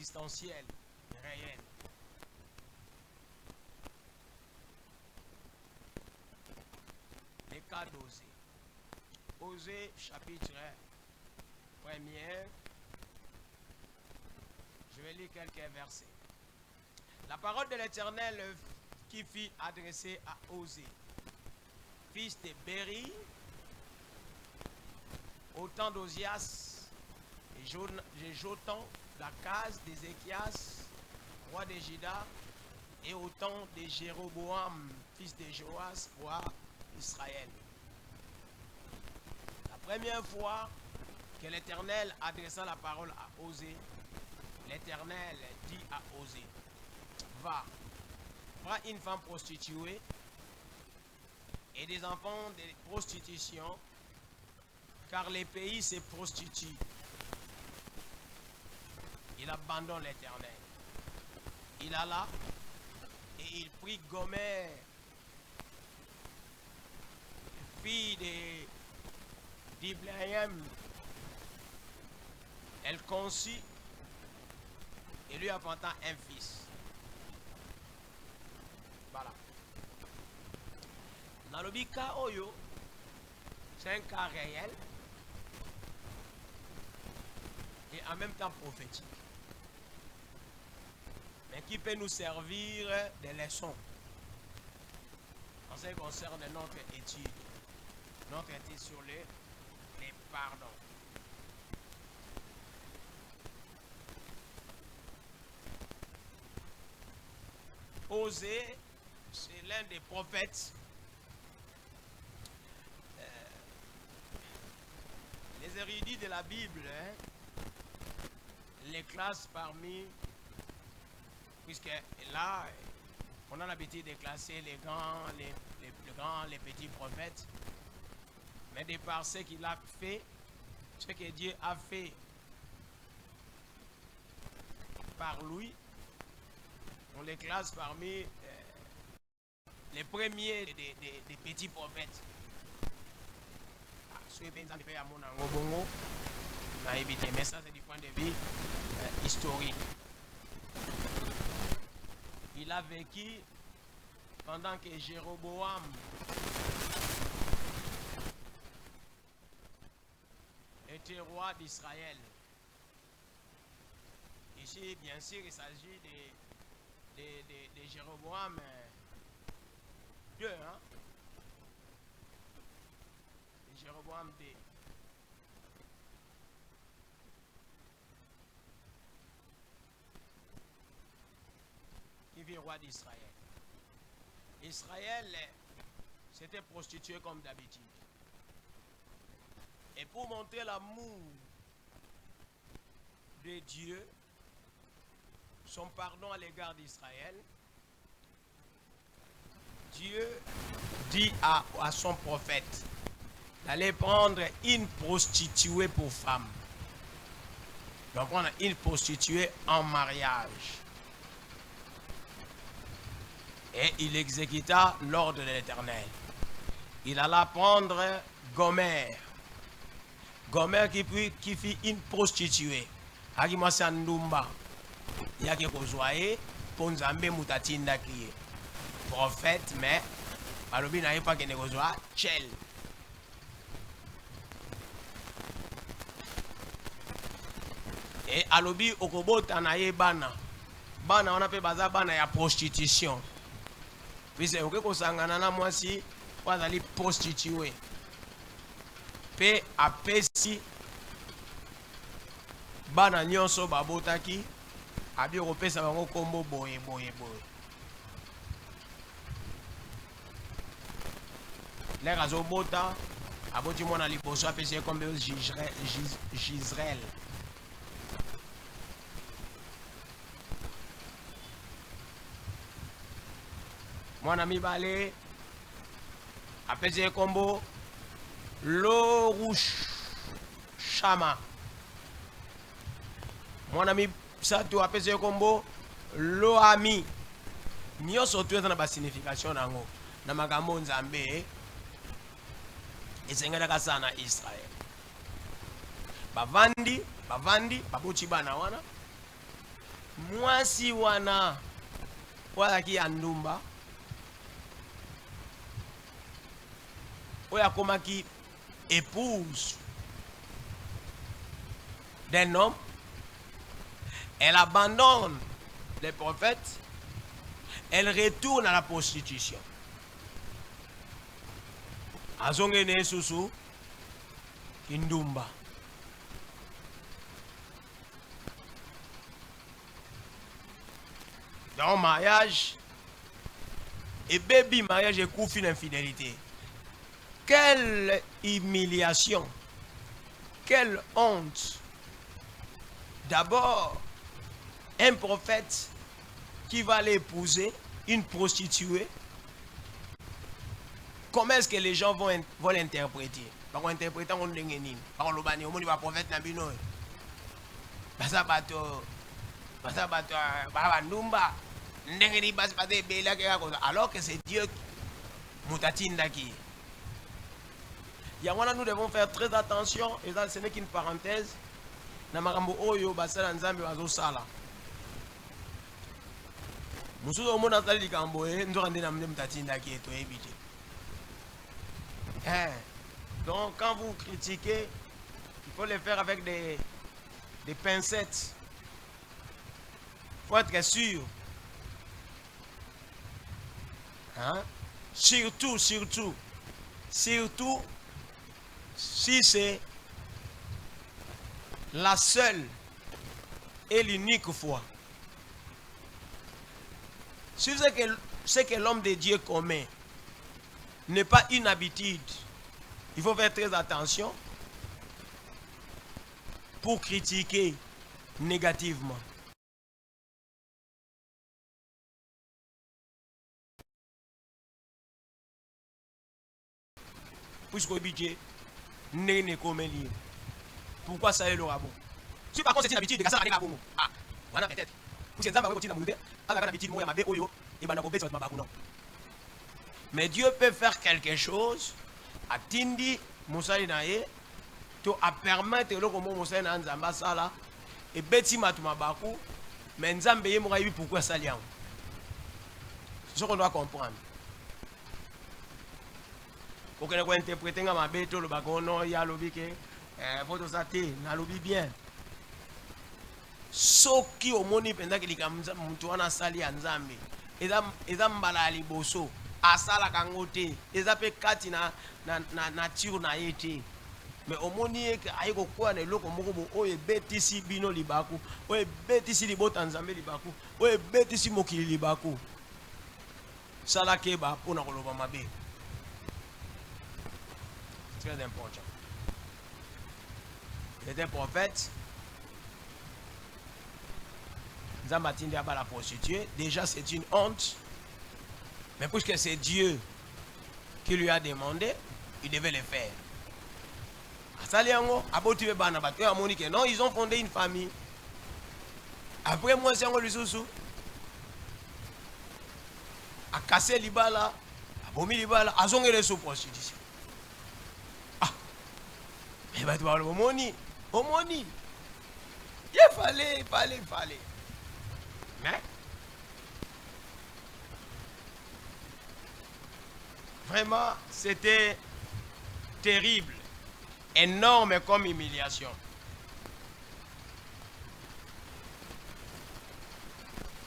existentielle, réelle. Les cas d'Osée. Osée, chapitre 1er. Je vais lire quelques versets. La parole de l'Éternel qui fut adressée à Osée, fils de Béri, au temps d'Osias et Jotham, d'Akaz, d'Ézéchias, roi de Juda, et au temps de Jéroboam, fils de Joas, roi d'Israël. La première fois que l'Éternel adressa la parole à Osée, l'Éternel dit à Osée, va, prends une femme prostituée et des enfants de prostitution, car les pays se prostituent. Il abandonne l'Éternel. Il alla et il prit Gomère, fille d'Iblaïm. Elle conçut et lui enfanta un fils. Voilà. Dans le cas Oyo, c'est un cas réel et en même temps prophétique, mais qui peut nous servir des leçons en ce qui concerne notre étude sur les pardons. Osée, c'est l'un des prophètes. Les érudits de la Bible les classent parmi, puisque là, on a l'habitude de classer les grands, les petits prophètes, mais de par ce qu'il a fait, ce que Dieu a fait par lui, on les classe parmi les premiers des petits prophètes. Mais ça, c'est du point de vue historique. Il a vécu pendant que Jéroboam était roi d'Israël. Ici, bien sûr, il s'agit de Jéroboam 2, hein? De Jéroboam 2. Qui vit roi d'Israël. Israël s'était prostitué comme d'habitude. Et pour montrer l'amour de Dieu, son pardon à l'égard d'Israël, Dieu dit à son prophète d'aller prendre une prostituée pour femme. Il va prendre une prostituée en mariage. Et il exécuta l'ordre de l'Éternel. Il alla prendre Gomère. Gomère qui fit une prostituée. Akimasa Ndumba. Yake kozwaye ponzambe mutatinda kiye. Prophète, mais alobi na yepa kene kozwa chel. Et alobi okobota na ye bana. Bana on appelle baza bana ya prostitution. Puisque oke kosangana na mwasi wazali prostitué. Pe apesi bana nyonso babotaki abi kopesa bango kombo boye. Les azobota aboti mona liboso apesi kombe Gisraël. Mwana mibale apesi kombo Lorushama. Mwana misatu apesi kombo Loami. Nyonso tu eza na ba signification nango na makambo nzambe esengelaka sana Israël. Bavandi baboti bana wana mwasi wana wazaki ya ndumba oyo akomaki épouse d'un homme, elle abandonne les prophètes, elle retourne à la prostitution. Azongene susu kindumba. Dans le mariage, et baby mariage est couffé d'infidélité. Quelle humiliation, quelle honte. D'abord, un prophète qui va l'épouser, une prostituée. Comment est-ce que les gens vont l'interpréter? Par contre, interpréter on l'engeni. Par contre, l'obani, au monde va prophète nabino. Basa bato, babandumba. Ndengeni basa bato bela kera kosa. Alors que c'est Dieu mutatinda qui. Yamwana, nous devons faire très attention. Et ça, ce n'est qu'une parenthèse. Namakambo oyo basala nzambe bazosala. Musuzo omona sali likambo nzoka nde namne mutatinda qui eto ebite. Donc quand vous critiquez, il faut le faire avec des pincettes. Il faut être sûr. Surtout si c'est la seule et l'unique fois. Si ce que l'homme de Dieu commet n'est pas une habitude, il faut faire très attention pour critiquer négativement. Puisqu'au budget, n'est comme lié. Pourquoi ça est le rabot? Si par contre c'est une habitude de casser la bongo, ah, voilà peut-être. Pour que ça va continuer à monter, à la habitude moi ma oyo et bana kopé sur ma bakuno. Mais Dieu peut faire quelque chose à tindi musali nae to a permettre le komo musali na nzamba sala et beti matuma baku mais nzambe ye mo kayibi pourquoi ça liam. C'est ce qu'on doit comprendre. Pour que nous interprétions ma bête le bagono ya lobi ke photo ça te na lobi bien. Soki omoni penda ke likamza mutu wana sali ya nzambe eza mbala liboso asala kangote eza pe kati na nature na yete mais omoni ke ayiko kwa na eloko moko bo oyo betisi bino libaku oyo betisi libota nzambe libaku oyo betisi mokili libaku sala keba pona koloba mabe. Très important. Il était prophète. Nzambatinde aba la prostituée. Déjà, c'est une honte. Mais puisque c'est Dieu qui lui a demandé, il devait le faire. Non, ils ont fondé une famille. Après, moi, c'est un Lussousou. A cassé l'ibala, a vomi l'ibala, a zongé sous prostitution. Il va te parler au moni. Il fallait. Mais, vraiment, c'était terrible. Énorme comme humiliation.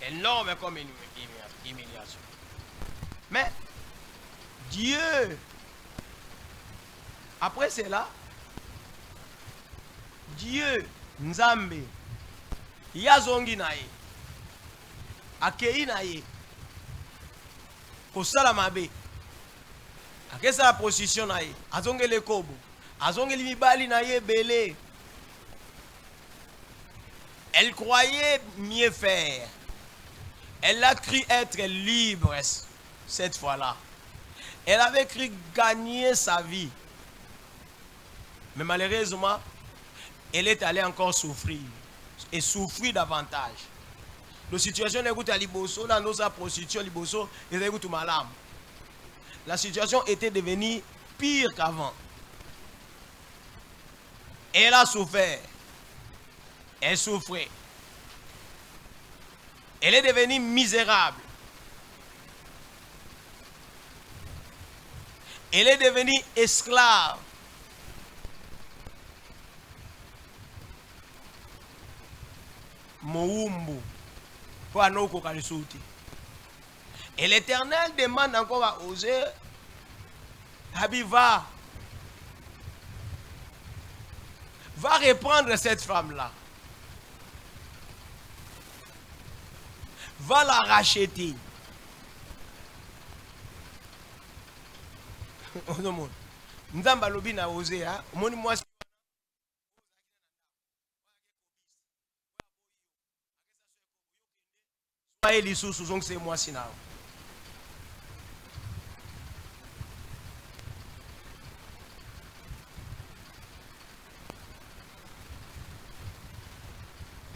Énorme comme humiliation. Mais, Dieu, après cela, Dieu, Nzambe, yazongi nae, akei nae, kosala mabe, akesa la position nae, azonge le kobo, azonge li mibali nae belé. Elle croyait mieux faire. Elle a cru être libre cette fois-là. Elle avait cru gagner sa vie. Mais malheureusement, elle est allée encore souffrir. Et souffrir davantage. La situation n'est pas à Liboso, dans nos prostitution Liboso, et c'est tout malam. La situation était devenue pire qu'avant. Elle a souffert. Elle souffrait. Elle est devenue misérable. Elle est devenue esclave. Moumbu. Et l'Éternel demande encore à Osée, Habiba, va reprendre cette femme-là. Va la racheter. Nzamba lobi na Osée, moni moi c'est moi si.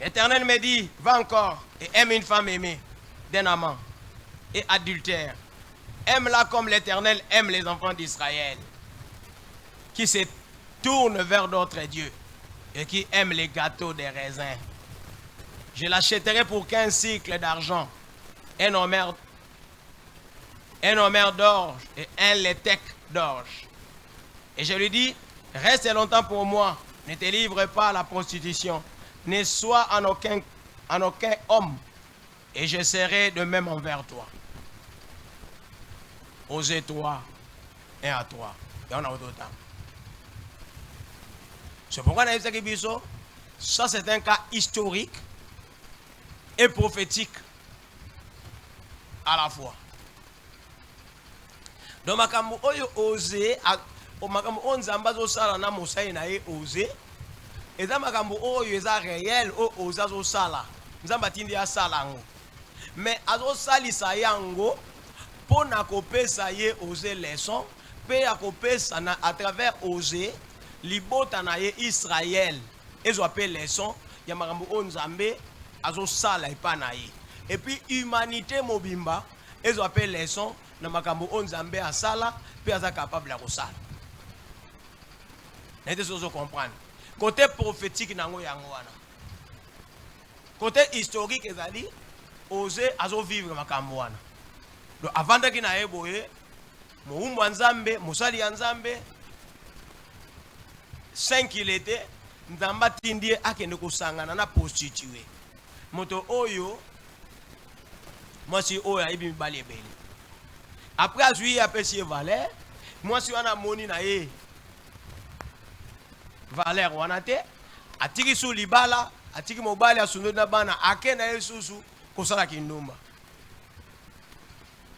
L'Éternel me dit, va encore et aime une femme aimée d'un amant et adultère. Aime-la comme l'Éternel aime les enfants d'Israël, qui se tournent vers d'autres dieux et qui aiment les gâteaux des raisins. Je l'achèterai pour 15 cycles d'argent, un homère d'orge et un létec d'orge. Et je lui dis, reste longtemps pour moi, ne te livre pas à la prostitution, ne sois en aucun homme, et je serai de même envers toi. Osez toi et à toi. Et on a autant. C'est pourquoi on a dit ça c'est un cas historique et prophétique à la fois. Donc makambo oyo osé o makambo onzamba zo sala na mosai na ye osé eza makambo oyo eza réel o oza zo sala nzamba tindi ya sala ngo mais azo salisa yango pona kopesa ye osé leçon pe akopesa na à travers osé libota na ye Israël ezo appelle leçon ya makambo onzambe azo sala epa na ye et puis humanité mobimba ezo appelle leçon na makambo onzambe asala pe aza capable ya kosala. N'était pas comprendre. Côté prophétique nango yango wana. Côté historique ezali oser azo vivre makambo wana. Donc avant de kina eboye moumbu nzambe musali ya nzambe 5 il était nzamba tindi akende kusangana na prostituée. Moto oyo mwasi oyo ayibi mibali ebele. Après azui apesi Valère, moi si wana moni na ye Valère wana te atiki su libala atiki mobali asundo na bana akena yesusu kosala kindumba.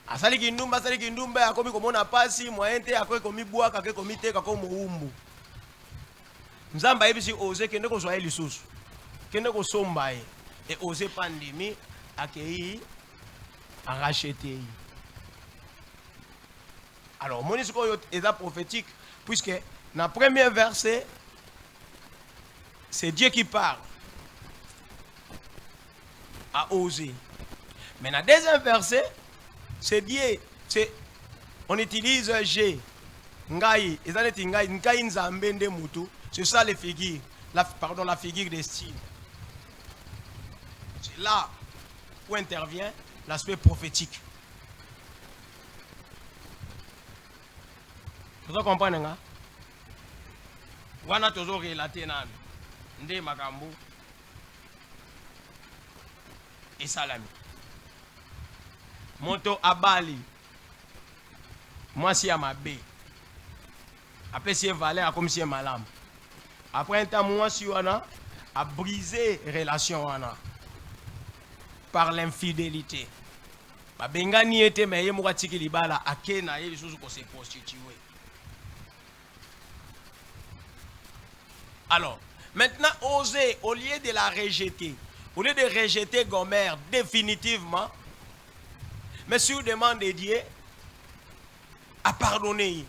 Asali kindumba akomi komona pasi moyente akomi komibwaka ke komiteka ko muumbu. Nzamba yebisi oser kende ko soya lisusu. Kende ko somba ye et oser pandémie accueillir à racheter. Alors, mon discours est prophétique, puisque dans le premier verset, c'est Dieu qui parle à oser. Mais dans le deuxième verset, c'est Dieu, on utilise G, Ngai, Ngai Nzambe nde mutu, c'est ça les figures, la figure de style. C'est là où intervient l'aspect prophétique. Vous comprenez nga? Wana toujours relaté nan nde makambo et salami. Moto abali. Moi si à ma bé. Après si Valère comme si malam. Après un temps moi si wana a brisé relation wana par l'infidélité. Ba bengani était mais yemo watiki libala akena ye lisusu ko se prostituer. Alors, maintenant, oser, au lieu de la rejeter, au lieu de rejeter Gomère définitivement, mais sur demande de Dieu, à pardonner.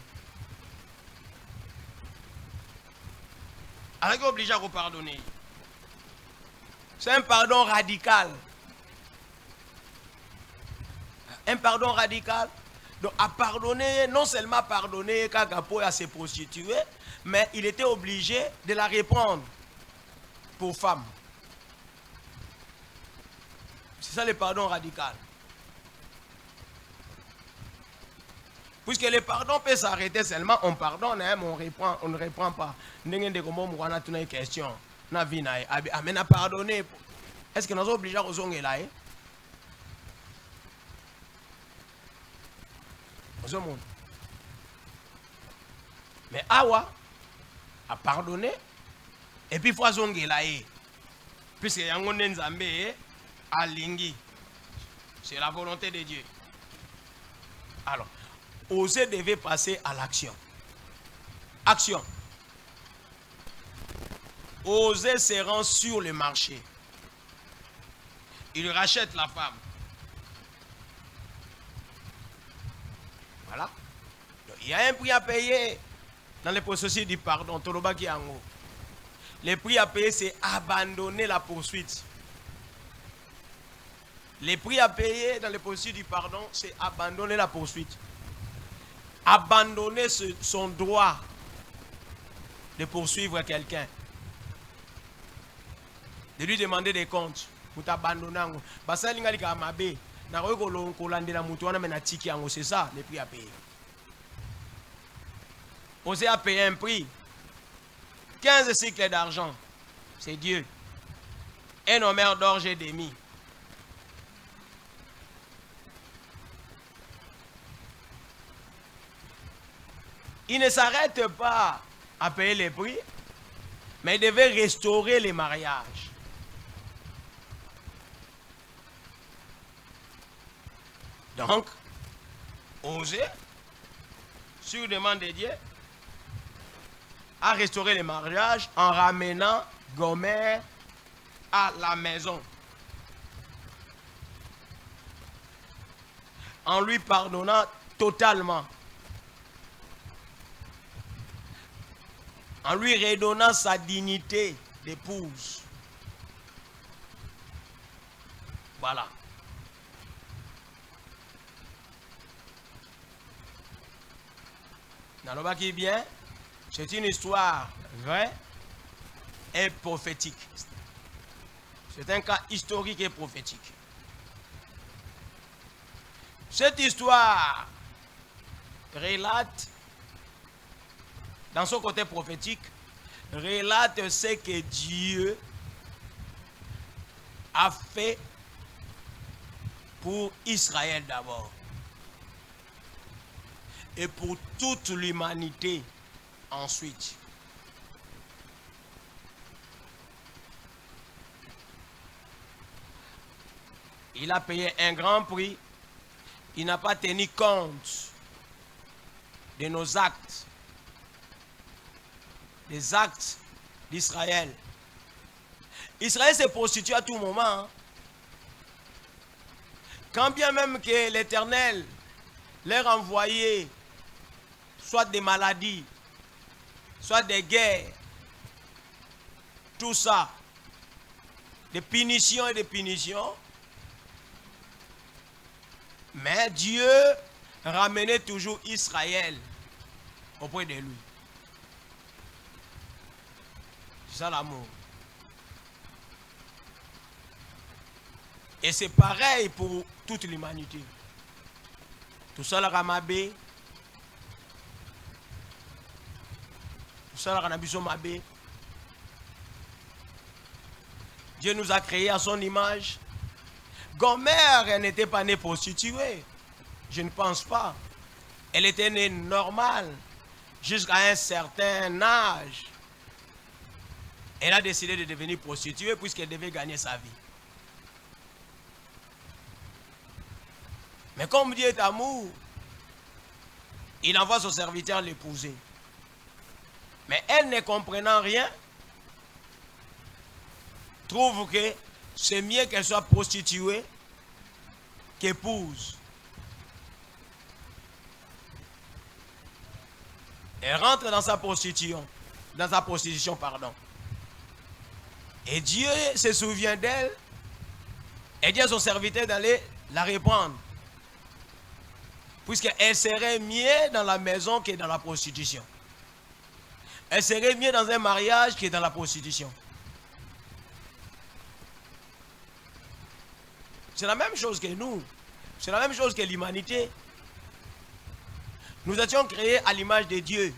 Alors, il est obligé à vous pardonner. C'est un pardon radical. Un pardon radical. Donc, à pardonner, non seulement pardonner Kagapo à se prostituer, mais il était obligé de la reprendre pour femme. C'est ça le pardon radical. Puisque le pardon peut s'arrêter seulement, on pardonne, hein, mais on ne reprend pas. On a une question. On a vu, on a pardonné. Est-ce que nous sommes obligés à rezonger là? Mais Awa a pardonné. Et puis il faut zonger là. Puisque Yangon Nzambe a lingi. C'est la volonté de Dieu. Alors, Osée devait passer à l'action. Action. Osée se rend sur le marché. Il rachète la femme. Voilà. Donc, il y a un prix à payer dans le processus du pardon. Le prix à payer, c'est abandonner la poursuite. Le prix à payer dans le processus du pardon, c'est abandonner la poursuite. Abandonner son droit de poursuivre quelqu'un. De lui demander des comptes. C'est ça, le prix à payer. Osée a payé un prix. 15 cycles d'argent. C'est Dieu. Un homère d'orge et demi. Il ne s'arrête pas à payer les prix, mais il devait restaurer les mariages. Donc, Osée, sur demande de Dieu, a restauré les mariages en ramenant Gomère à la maison. En lui pardonnant totalement. En lui redonnant sa dignité d'épouse. Voilà. Naloba qui est bien, c'est une histoire vraie et prophétique. C'est un cas historique et prophétique. Cette histoire relate, dans son côté prophétique, relate ce que Dieu a fait pour Israël d'abord et pour toute l'humanité ensuite. Il a payé un grand prix. Il n'a pas tenu compte de nos actes, des actes d'Israël. Israël se prostitue à tout moment. Hein. Quand bien même que l'Éternel leur envoyait soit des maladies, soit des guerres, tout ça, des punitions et des punitions, mais Dieu ramenait toujours Israël auprès de lui. C'est ça l'amour. Et c'est pareil pour toute l'humanité. Tout ça, la Ramabé. Tout ça, la Ranabisomabé. Dieu nous a créés à son image. Gomère n'était pas née prostituée. Je ne pense pas. Elle était née normale jusqu'à un certain âge. Elle a décidé de devenir prostituée puisqu'elle devait gagner sa vie. Mais comme Dieu est amour, il envoie son serviteur l'épouser. Mais elle, ne comprenant rien, trouve que c'est mieux qu'elle soit prostituée qu'épouse. Elle rentre dans sa prostitution, pardon. Et Dieu se souvient d'elle et dit à son serviteur d'aller la reprendre. Puisqu'elle serait mieux dans la maison que dans la prostitution. Elle serait mieux dans un mariage que dans la prostitution. C'est la même chose que nous. C'est la même chose que l'humanité. Nous étions créés à l'image de Dieu.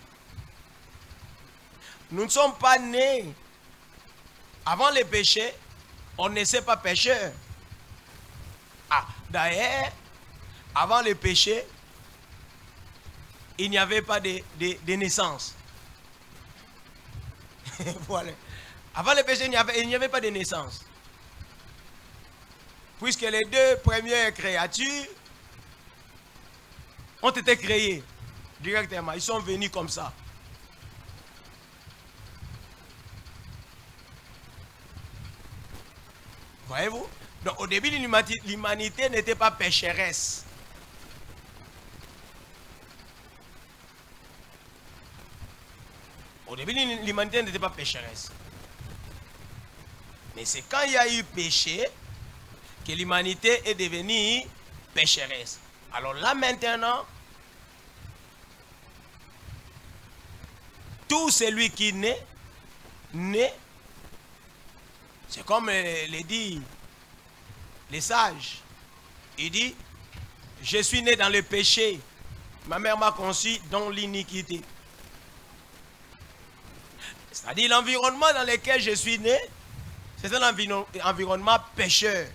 Nous ne sommes pas nés. Avant le péché, on ne naissait pas pécheur. D'ailleurs, avant le péché, il n'y avait pas de naissance. Voilà. Avant le péché, il n'y avait pas de naissance. Puisque les deux premières créatures ont été créées directement. Ils sont venus comme ça. Voyez-vous? Donc au début, l'humanité n'était pas pécheresse. Au début, l'humanité n'était pas pécheresse. Mais c'est quand il y a eu péché que l'humanité est devenue pécheresse. Alors là maintenant, tout celui qui naît, c'est comme le dit les sages. Il dit, je suis né dans le péché, ma mère m'a conçu dans l'iniquité. C'est-à-dire l'environnement dans lequel je suis né, c'est un environnement pécheur.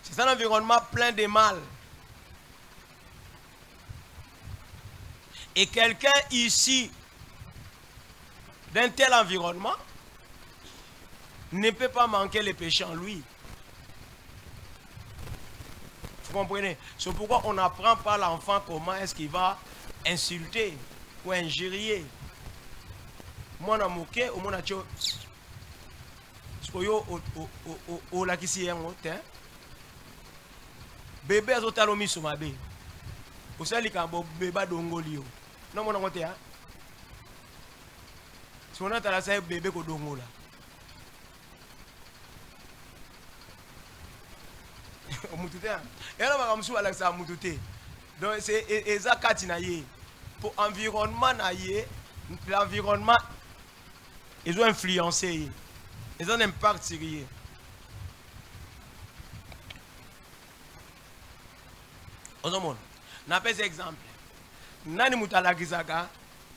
C'est un environnement plein de mal. Et quelqu'un ici, d'un tel environnement, ne peut pas manquer le péché en lui. Vous comprenez? C'est pourquoi on n'apprend pas l'enfant comment est-ce qu'il va insulter ou injurier. Moi, je suis au monde je au la kisi yango te. Bébé azotalomi sumabe. Osali kambo bébé dongoli yo. Non mon ngote ha. Si on a tala sa bébé ko dongola. Omutute. Et là va kamsu ala sa mutute. Donc c'est ezakati na ye. Pour environnement na ye, l'environnement ils ont influencé. Ils ont un impact sur eux. On a un exemple. Nani mutala kizaka,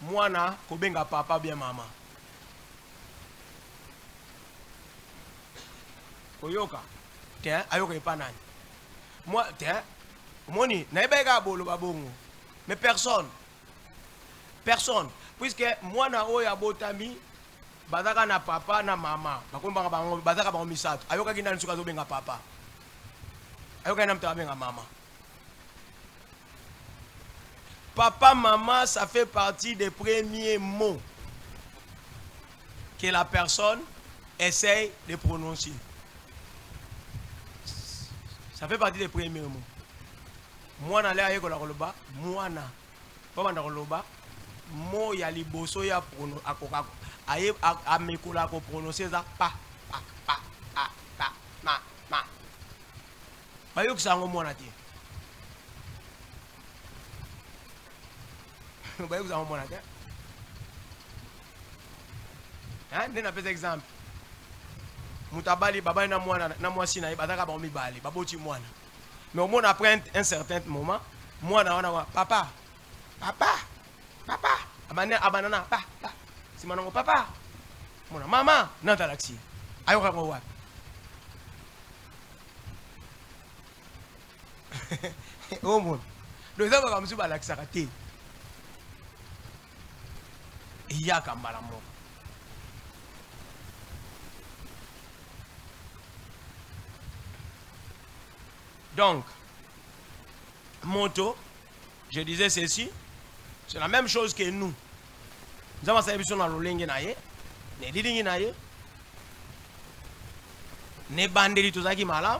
mwana kobenga papa bien maman. Koyoka, tiens, ayoka pas nani. Moi, tiens, moni, naibega bolo babongo. Mais personne. Personne. Puisque mwana oya botami, bazaka na papa na mama bakomba bango bazaka bango misato ayoka kinda nsuka zo benga papa ayoka na mta benga mama. Papa maman, ça fait partie des premiers mots que la personne essaye de prononcer. Ça fait partie des premiers mots. Mwana le ayeko la koloba mwana papa na koloba mo ya liboso ya prono akoka aye a mekola ko prononcer ça pa ma bayo kisango mwana ti bayo kisango mwana ti hein ndena pesa exemple mutabali baba na mwana na mwasi na bataka ba mibali baboti mwana mais au moins après un certain moment mwana wana wa papa abanana pa si manango papa mona mama nanta laxi ayo ka ngwa o mon do za ba msuba laxa kate iya kambala mo. Donc moto, je disais ceci, c'est la même chose que nous. Nous avons saisi sur la rolingue naie, ne lidingi naie, ne bandeli tout ça qui malade,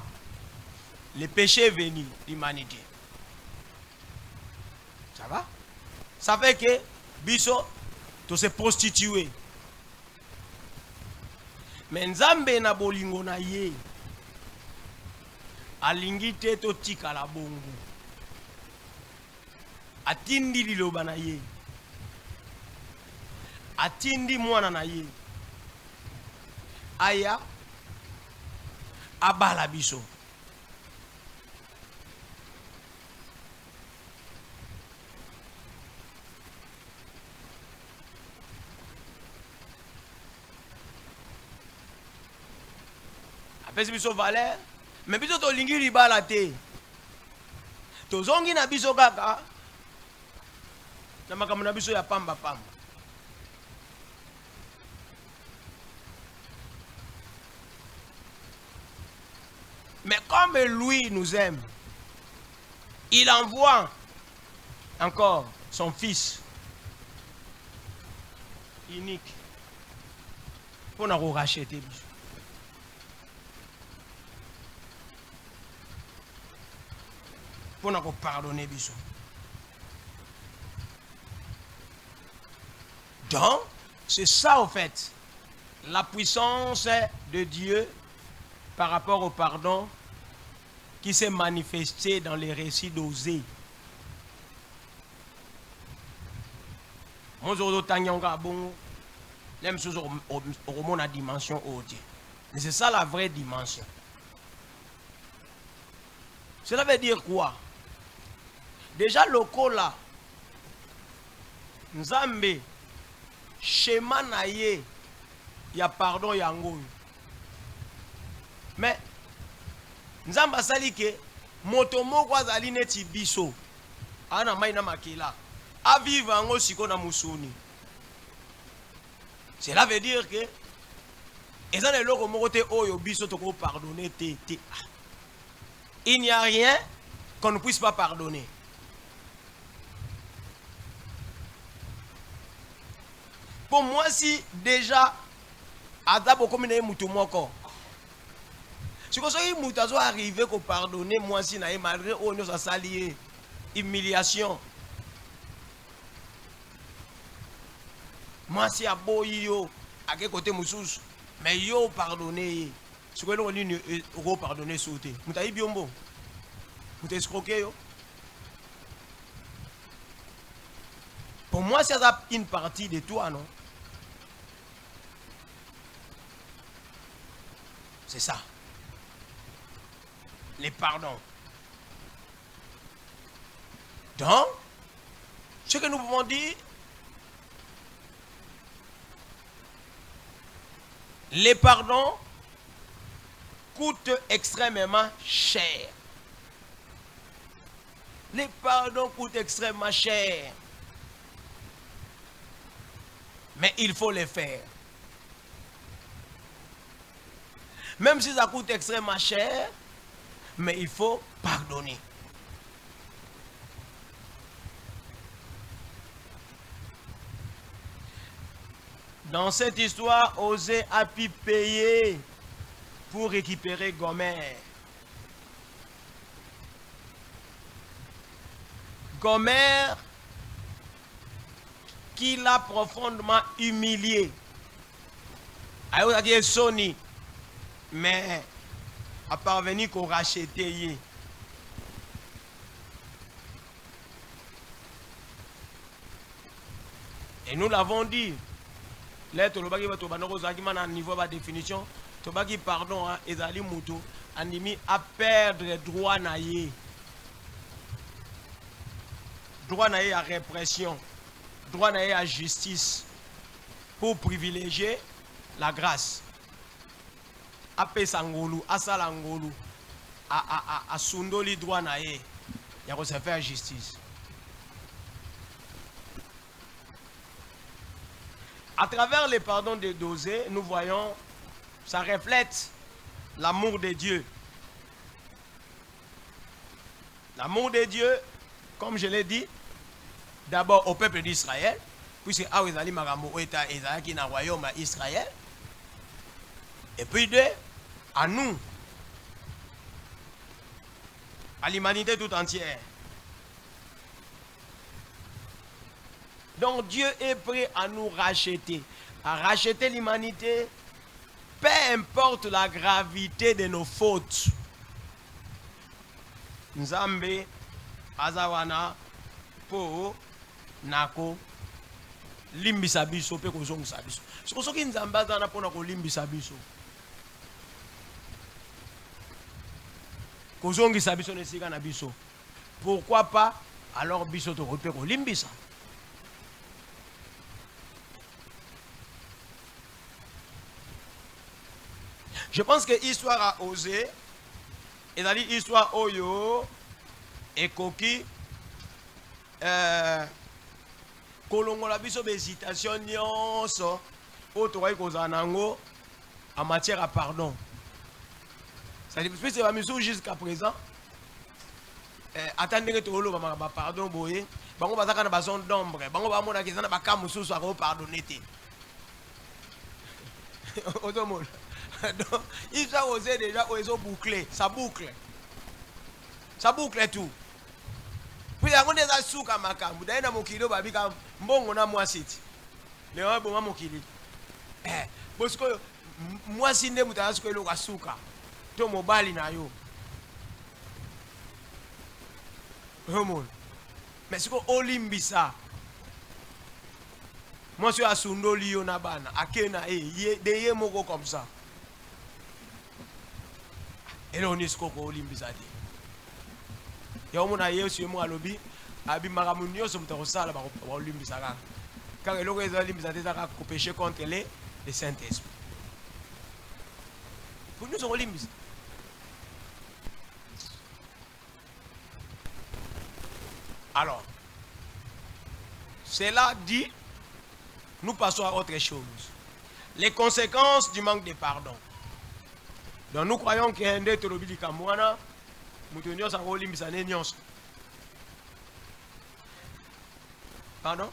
le péché est venu l'humanité. Ça va? Ça fait que biso to se prostituer. Mais nzambe na bolingo na ye. Alingi te to tika la bongo. Atindi liloba na ye. Atindi mwana na ye. Aya abala biso. Apesi biso valeur, mais biso tolingi libala te. Tozongi na biso kaka na makambo na biso ya pamba pamba. Mais comme lui nous aime, il envoie encore son fils unique pour nous racheter. Pour nous pardonner. Donc, c'est ça au fait, la puissance de Dieu par rapport au pardon qui s'est manifesté dans les récits d'Osée. Mais c'est ça la vraie dimension. Cela veut dire quoi? Déjà, le là, Nzambe, schéma naye, il y a pardon, il y a ngou. Mais, Nzamba sali ke, motomo kwa zali neti biso, ana maina makila, a vivre en siko na musuni. Cela veut dire que, et ça, le loko mokote oyo biso toko pardonner te. Il n'y a rien qu'on ne puisse pas pardonner. Pour moi, si déjà, Adabo comme une moutoumoko, si vous avez arrivé à pardonner, moi, si malgré nous a salié, humiliation. Moi, si à Boyo, à quel côté Moussous, mais yo pardonner. Si vous avez pardonner, sauter. Vous avez biombo. Vous avez escroqué yo. Pour moi, c'est une partie de toi, non? C'est ça. Les pardons. Donc, ce que nous pouvons dire, les pardons coûtent extrêmement cher. Les pardons coûtent extrêmement cher. Mais il faut les faire. Même si ça coûte extrêmement cher, mais il faut pardonner. Dans cette histoire, Osée a pu payer pour récupérer Gomer. Gomer qui l'a profondément humilié. Ayo a dit Sony, mais a parvenu qu'on racheter. Et nous l'avons dit. Là, tu as niveau de définition. Tu as dit pardon, Ezali Moutou, animi à perdre droit naïe. Droit naïe à répression. Droit naïe à justice. Pour privilégier la grâce. A Pesangolu, a Salangolu, a Sundoli droit naïe. Il y a se faire justice. À travers les pardons de Osée, nous voyons, ça reflète l'amour de Dieu. L'amour de Dieu, comme je l'ai dit, d'abord au peuple d'Israël, puisque Aouizali Magambo est qui est dans le royaume d'Israël, et puis deux, à nous, à l'humanité tout entière. Donc Dieu est prêt à nous racheter, à racheter l'humanité, peu importe la gravité de nos fautes. Nzambe, Azawana, Po, Nako, Limbisa biso, pe kozongisa biso. C'est pour ça que Nzambe azana pona ko limbisa biso. kozongisa biso nesika na biso. Pourquoi pas alors biso tokote kolimbisa. Je pense que l'histoire a osé, et dans l'histoire oyo et koki kolongola biso bésitation nyonso o tokai kozanango en matière à pardon. Ça dit c'est pas miso jusqu'à présent. Attendez que tolo ba pardon boye, bango bazaka na bazon d'ombre, bango ba mona kezana ba kamususu a pardonner te. Otomol. Donc, ils ont osé déjà, ils ont bouclé, ça boucle tout. Puis il y a des souka makambu, d'ailleurs mon kilo babika mbongo na moi siti. Les gens bon mon kilo. Parce que moi si ne mutalas ko lo kasuka, to mobali na yo. Homon. Mais c'est ko olimbisa. Moi je suis à Sundoli yo na bana, akena de moko comme ça. Et là on est ce olimbisadi. Ya omona yesu mo alobi abi maramunio so mutosala ba olimbisaka. Car eloko ezali olimbisadi za ka péché contre le Saint-Esprit. Pour nous on olimbisa. Alors cela dit, nous passons à autre chose. Les conséquences du manque de pardon. Donc nous croyons qu'il y a un des tolobili kamwana, moutonio sa olimbisa ne nyonso. Pardon?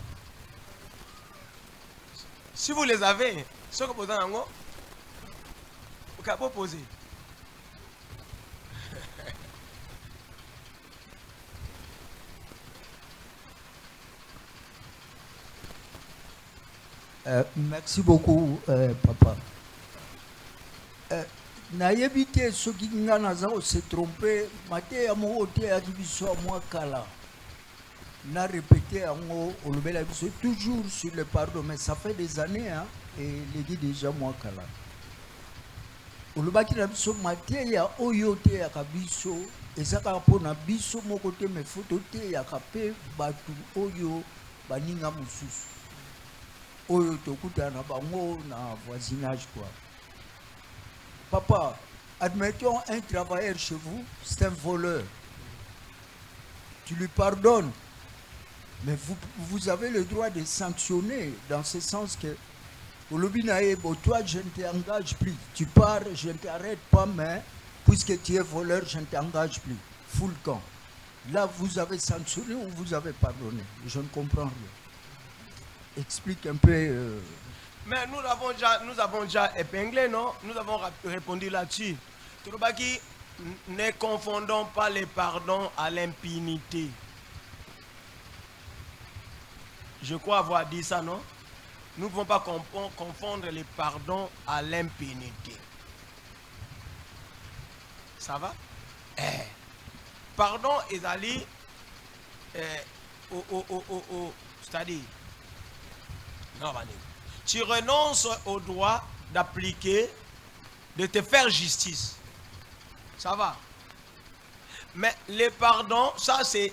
Si vous les avez, ce que vous avez, vous pouvez poser. Merci beaucoup, papa. Nayebi te soki nga naza se tromper mate ya moko te ya biso ya mwa kala na répété yango olobela biso toujours sur le pardon, mais ça fait des années hein, et les dit déjà mwa kala olobaki na biso mate ya oyo te ya kabiso ezaka mpona biso moko te mais foto te ya kape batu oyo baninga mosusu oyo tokutana na bango na voisinage quoi. Papa, admettons un travailleur chez vous, c'est un voleur. Tu lui pardonnes, mais vous avez le droit de sanctionner dans ce sens que toi, je ne t'engage plus. Tu pars, je ne t'arrête pas, mais puisque tu es voleur, je ne t'engage plus. Full camp. Là, vous avez sanctionné ou vous avez pardonné? Je ne comprends rien. Explique un peu. Mais nous avons déjà épinglé, non? Nous avons répondu là-dessus. Tourobaki, ne confondons pas les pardons à l'impunité. Je crois avoir dit ça, non? Nous ne pouvons pas confondre les pardons à l'impunité. Ça va? Pardon est allé c'est-à-dire, non, tu renonces au droit d'appliquer, de te faire justice. Ça va. Mais les pardons, ça c'est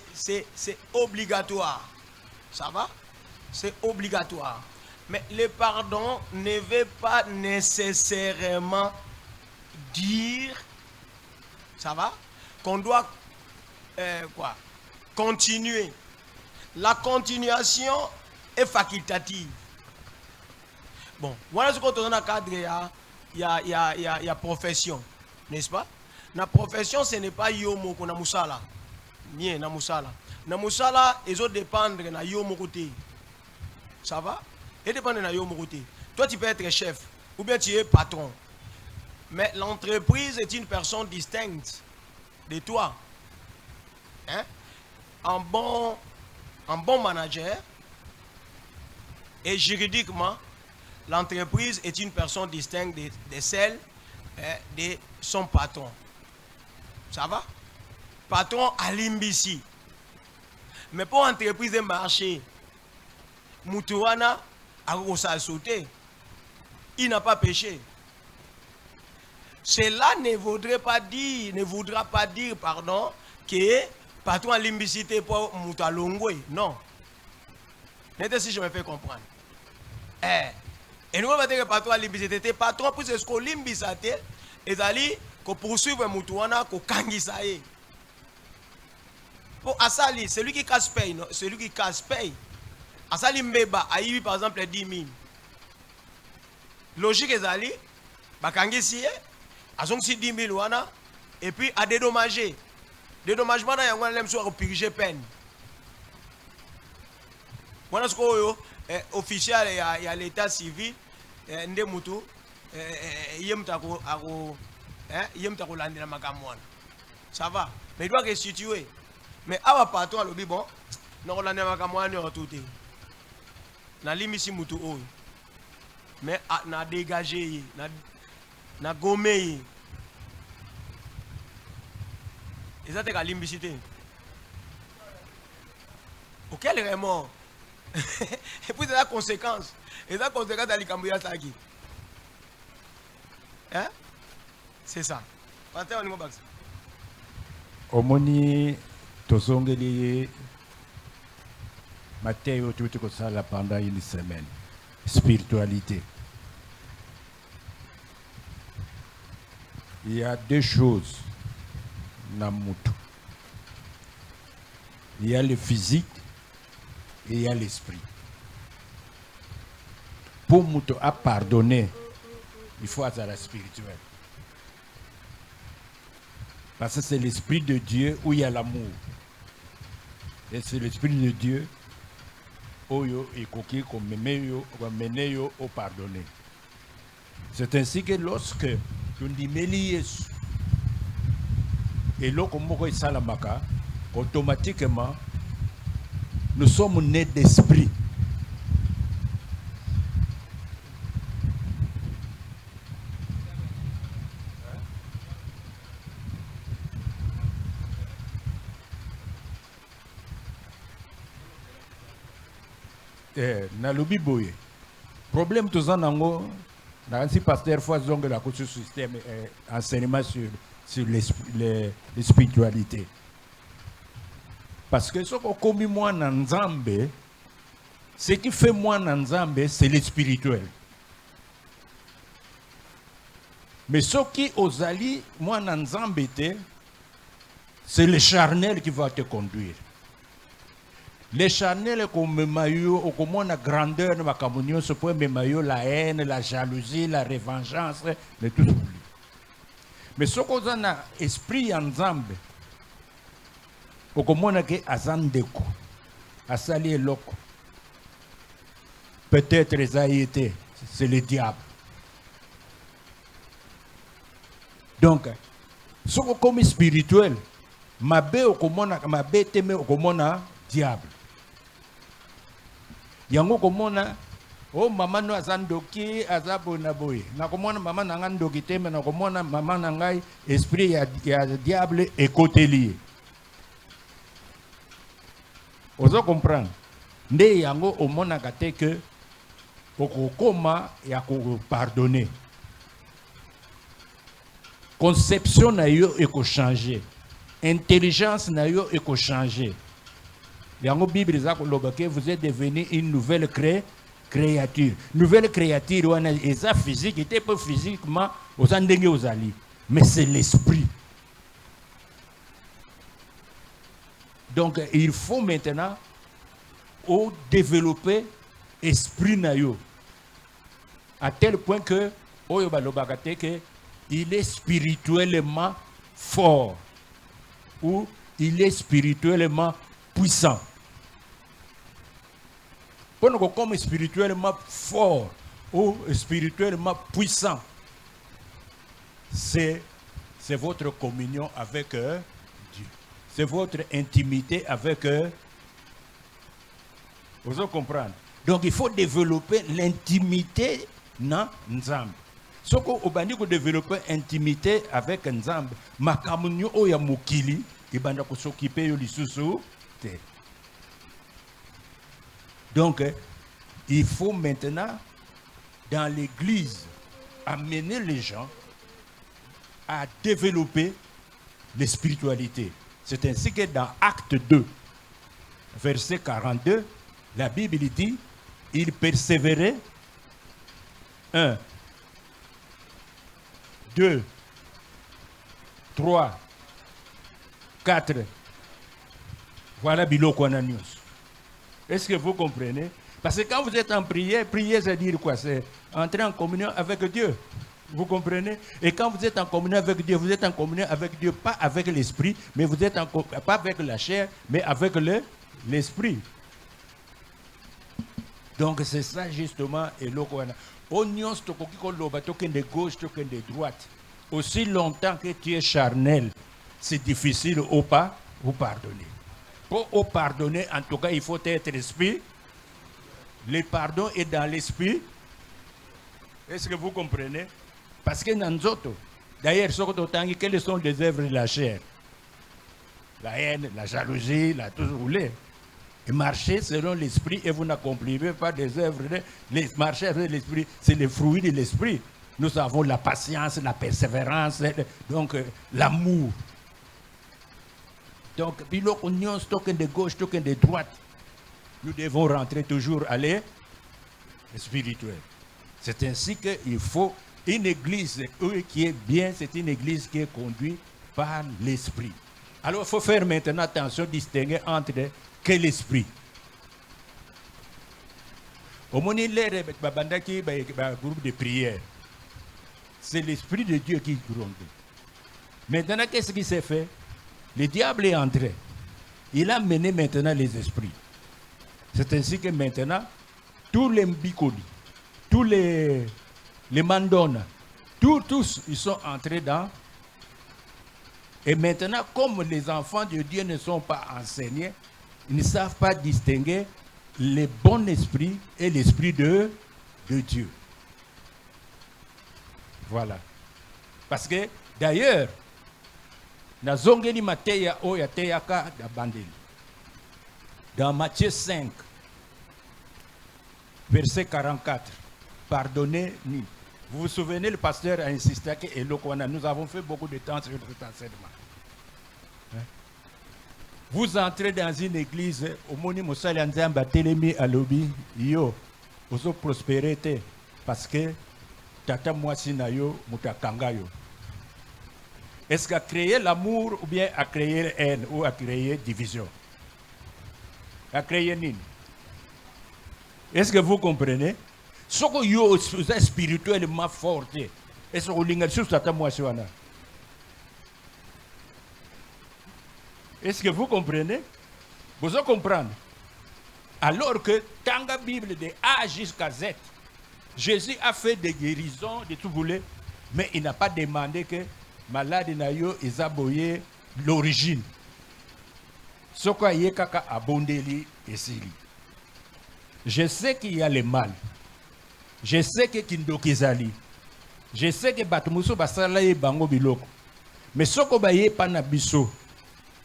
obligatoire. Ça va? C'est obligatoire. Mais les pardons ne veulent pas nécessairement dire, ça va, qu'on doit continuer. La continuation est facultative. Bon, voilà ce qu'on a dans le cadre, il y a profession, n'est-ce pas? La profession, ce n'est pas yomo qu'on a musala. Ni na musala. Na musala, ils ont dépendre na yomo côté. Ça va? Et dépendre na yomo côté. Toi, tu peux être chef ou bien tu es patron. Mais l'entreprise est une personne distincte de toi. Hein? Un bon manager et juridiquement, l'entreprise est une personne distincte de celle de son patron. Ça va? Patron à l'imbécile. Mais pour entreprise de marché, Moutouana a sauté. Il n'a pas péché. Cela ne voudra pas dire, pardon, que patron a l'imbicité pour Moutalongwe. Non. N'est-ce si je me fais comprendre. Et nous, on va dire que patron a l'imbicité. Patron, pour ce qu'on l'imbicité, et d'aller poursuivre Moutouana, qu'on kangisaye. Pour Asali, celui qui casse paye, non? Celui qui casse paye. Asali Mbeba a eu par exemple 10 000. Logique est allé, bakangisiye, azong si 10 000 wana, et puis à dédommager. Dédommagement, il y a un soir purger peine. Voilà ce qu'on officiel, il y a l'état civil, Ndemoutou, Yemtako Landi Makamouane. Ça va, mais il doit restituer. Mais à patron, le bon, non, Landi Makamouane, on a tout dit. Na limisi Moutou, mais na dégagé, na gommé. Et ça, c'est la limbicité. Auquel est mort. Et puis, c'est la conséquence. Et la conséquence de l'Ikambouya Sagi. Hein? C'est ça. Partez au niveau de ça. Omoni, Tozongeli, Matteo, tout ça pendant une semaine. Spiritualité. Il y a deux choses dans Moutou. Il y a le physique et il y a l'esprit. Pour Moutou à pardonner, il faut avoir la spirituelle. Parce que c'est l'esprit de Dieu où il y a l'amour. Et c'est l'esprit de Dieu Oyo et Koki comme mener au pardonner. C'est ainsi que lorsque tu dis Méliès et l'Okomoko et Salamaka, automatiquement, nous sommes nés d'esprit. Na lobi boye problème tous en ango na si pasteur fois zonge la sur système enseignement sur les spiritualités parce que ce qu'on commis moi dans Nzambe, ce qui fait moi dans Nzambe, c'est le spirituel. Mais ce qui aux alliés moi dans Nzambe, c'est le charnel qui va te conduire. Les charnels comme maillot, ou comme la grandeur de ma communion, ce point maillot, la haine, la jalousie, la revengeance, mais tout ça. Mais ce qu'on a un esprit en Zambie, ou comme on a que Azandeko, Asali et Loko, peut-être les aïtés, c'est le diable. Donc, ce qu'on comme spirituel, ma bé ou comme on a, ma bé témé ou comme on a diable. Yango komona o mama no azandoki azabona boy na komona mama na ngandoki teme na komona mama na ngai esprit ya diable et côté lié. Ozo comprendre nde yango omona kate que okokoma ya ko pardonner. Conception na yo eko changer. Intelligence na yo eko changer. Yango Bible que vous êtes devenu une nouvelle créature. Nouvelle créature, on a ça physique, il était pas physiquement aux endengés aux alliés, mais c'est l'esprit. Donc il faut maintenant développer esprit nayo à tel point que il est spirituellement fort ou il est spirituellement puissant. Pour nous comme spirituellement fort ou spirituellement puissant, c'est votre communion avec Dieu. C'est votre intimité avec vous comprenez? Donc il faut développer l'intimité dans Nzambe. Ce qu'on va développer intimité avec Nzambe, ma communion oya mukili, il va s'occuper de l'isusu. Donc, il faut maintenant, dans l'église, amener les gens à développer les spiritualités. C'est ainsi que dans Acte 2, verset 42, la Bible dit, il persévérait 1, 2, 3, 4. Voilà Biloko Ananios. Est-ce que vous comprenez? Parce que quand vous êtes en prière, prier, c'est dire quoi? C'est entrer en communion avec Dieu. Vous comprenez? Et quand vous êtes en communion avec Dieu, vous êtes en communion avec Dieu, pas avec l'esprit, mais vous êtes pas avec la chair, mais avec l'esprit. Donc c'est ça justement, et l'Okwana. Onions, token de gauche, token de droite. Aussi longtemps que tu es charnel, c'est difficile ou pas, vous pardonner. Pour pardonner, en tout cas, il faut être esprit. Le pardon est dans l'esprit. Est-ce que vous comprenez? Parce que dans d'autres, d'ailleurs, quelles sont les œuvres de la chair? La haine, la jalousie, la tout ce que vous voulez. Et marcher selon l'esprit et vous n'accomplirez pas des œuvres. Marcher avec l'esprit, c'est le fruit de l'esprit. Nous avons la patience, la persévérance, donc l'amour. Donc, union, token de gauche, token de droite. Nous devons rentrer toujours à spirituel. C'est ainsi qu'il faut une église qui est bien, c'est une église qui est conduite par l'esprit. Alors, il faut faire maintenant attention, distinguer entre quel esprit. Au moment où il y a un groupe de prière, c'est l'esprit de Dieu qui gronde. Maintenant, qu'est-ce qui s'est fait? Le diable est entré. Il a mené maintenant les esprits. C'est ainsi que maintenant, tous les mbikoli, tous les mandona, tous, ils sont entrés dans. Et maintenant, comme les enfants de Dieu ne sont pas enseignés, ils ne savent pas distinguer le bon esprit et l'esprit de Dieu. Voilà. Parce que, d'ailleurs, dans Matthieu 5, verset 44, pardonnez-nous. Vous vous souvenez, le pasteur a insisté que nous avons fait beaucoup de temps sur cet enseignement. Vous entrez dans une église, au moni Moussali Anzamba Telemi à Lobi, yo, vous prospérité, parce que Tata Mwasinayo, Mutakangayo. Est-ce qu'à créer l'amour ou bien à créer la haine ou à créer division? À créer nini? Est-ce que vous comprenez? Ce que yo est spirituellement fort, est-ce que vous l'ingéniez sur Tata Mwasinayo? Est-ce que vous comprenez? Vous comprenez? Alors que dans la Bible de A jusqu'à Z, Jésus a fait des guérisons, de tout voulez, mais il n'a pas demandé que malade nayo isaboye l'origine. Ce qu'il y a kaka abondeli et sili. Je sais qu'il y a le mal. Je sais que kindokizali. Je sais que batumuso basala ye bango biloko. Mais ce que baye pana biso.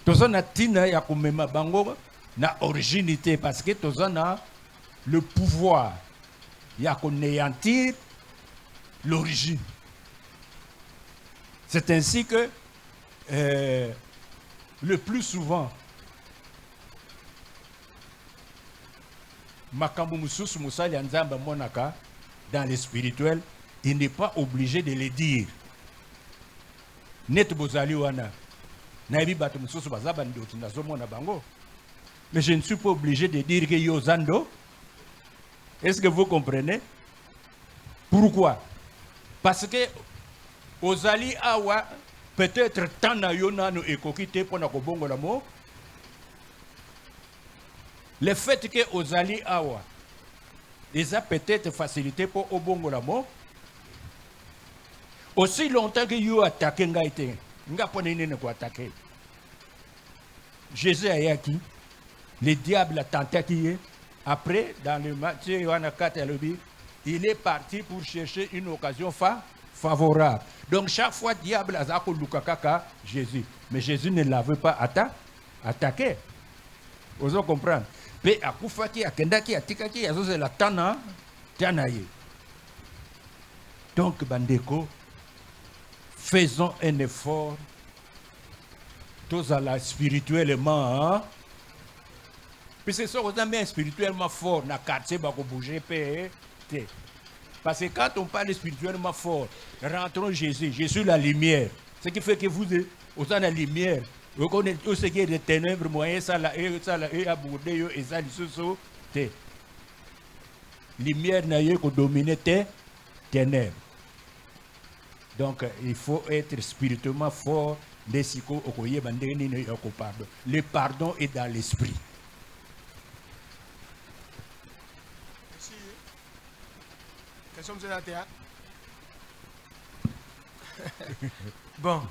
Tozana tina ya kumema bango na originité parce que tozana le pouvoir ya konéantir l'origine. C'est ainsi que le plus souvent makambo mususu musali anzamba monaka dans le spirituel, il n'est pas obligé de le dire. Net bozali wana. Mais je ne suis pas obligé de dire que Yozando. Est-ce que vous comprenez? Pourquoi? Parce que Ozali Awa, peut-être tant na yonano et kokite pour na kobongo la mot. Le fait que Ozali Awa, ils ont peut-être facilité pour obongo la mot. Aussi longtemps que you attaqué ngaite. Jésus a yaki, le diable a tenté qui est. Après, dans le Matthieu Yohana 4, il est parti pour chercher une occasion favorable. Donc chaque fois, le diable a lukakaka Jésus. Mais Jésus ne l'avait pas attaqué. Vous comprenez? Mais à Koufaki, à Kendaki, à Tikaki, à la Tanaye. Donc, Bandeko, faisons un effort. Tous à la spirituellement, hein? Puis c'est ça qu'on a bien spirituellement fort, dans le quartier, bah, qu'on bouge, parce que quand on parle spirituellement fort, rentrons Jésus, Jésus la lumière. Ce qui fait que vous êtes la lumière. Vous connaissez tout ce qui est des ténèbres, moyens, ça là, et abordé, et ça, les lumière n'a eu que dominer tes ténèbres. Donc, il faut être spirituellement fort. Le pardon est dans l'esprit. Question, monsieur Natea. Bon,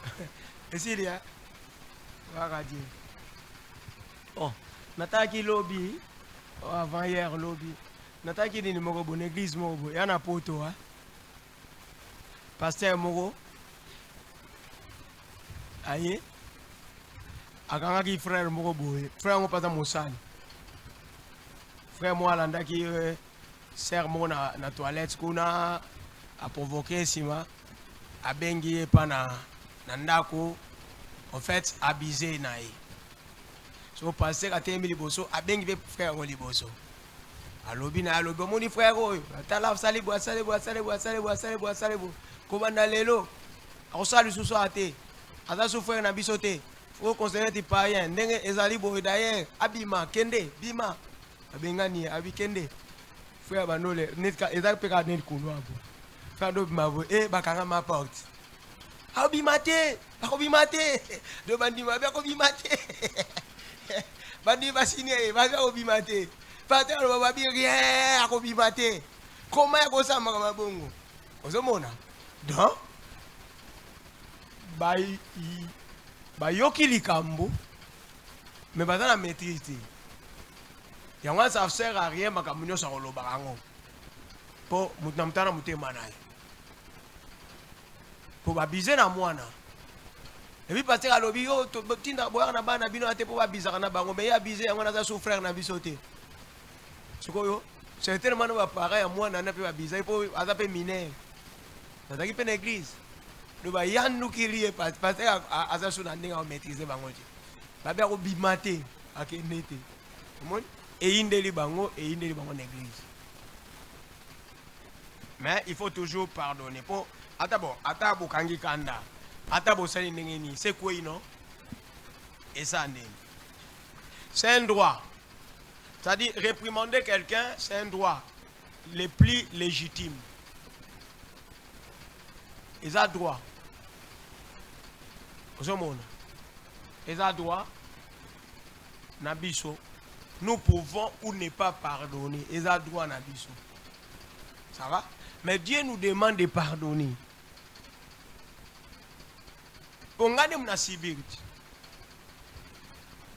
ici il y a. Oh, Nataki lobby. Avant hier lobby. Nataki ni numéro bon église mobo. Il y en a poto, hein. Pasteur Moro. Aïe. Akangaki frère Moro boy. Frère mo pata mosani. Frère moi landa qui sermon na toilette kuna a provoqué sima a bengi pa na ndako en fait abusé naï. So pasteur a temi liboso a bengi frère mo liboso. Alobi na alobi moni frère oyo atala salibo komanda lelo akosali susu ate aza su frère na biso te faut considérer ti païen ndenge ezali boy d'ailleurs abima kende bima abengani abi kende frère banole netka ezali peka net kuno abo frère do bimabo bakanga ma porte abimate akobimate do bandima be akobimate bandi basine baza obimate Pater le baba rien à copimate. Comment est-ce que ça m'a bongo? Vous avez donc yoki likambo mais pas dans la maîtrise. Il y a un ça sert à rien ma camunio sa rolo barango. Pour mutamtana mutemanaï. Pour abuser na mwana. Et puis pasteur à lobby yo tinda boya na bana bino ate pour abuser na bango mais abuser on a ça souffrir na bisoté. C'est tellement pareil à moi, on a fait bizarre, il faut faire mineur. Dans une église, nous avons nous qui rient parce que à ça, on a maîtrisé Bangoji. La bien au bimate, à qui n'était. Et il y a Bango et il y a Bango l'église. Mais il faut toujours pardonner. Pour Atabo Kangi Kanda, Atabo Sani Nengeni, c'est quoi, non? Et ça, c'est un droit. C'est-à-dire, réprimander quelqu'un, c'est un droit le plus légitime. Ils ont droit. Ils ont droit. Nabiso. Nous pouvons ou ne pas pardonner. Ils ont droit, Nabiso. Ça va? Mais Dieu nous demande de pardonner. On a des Sibir.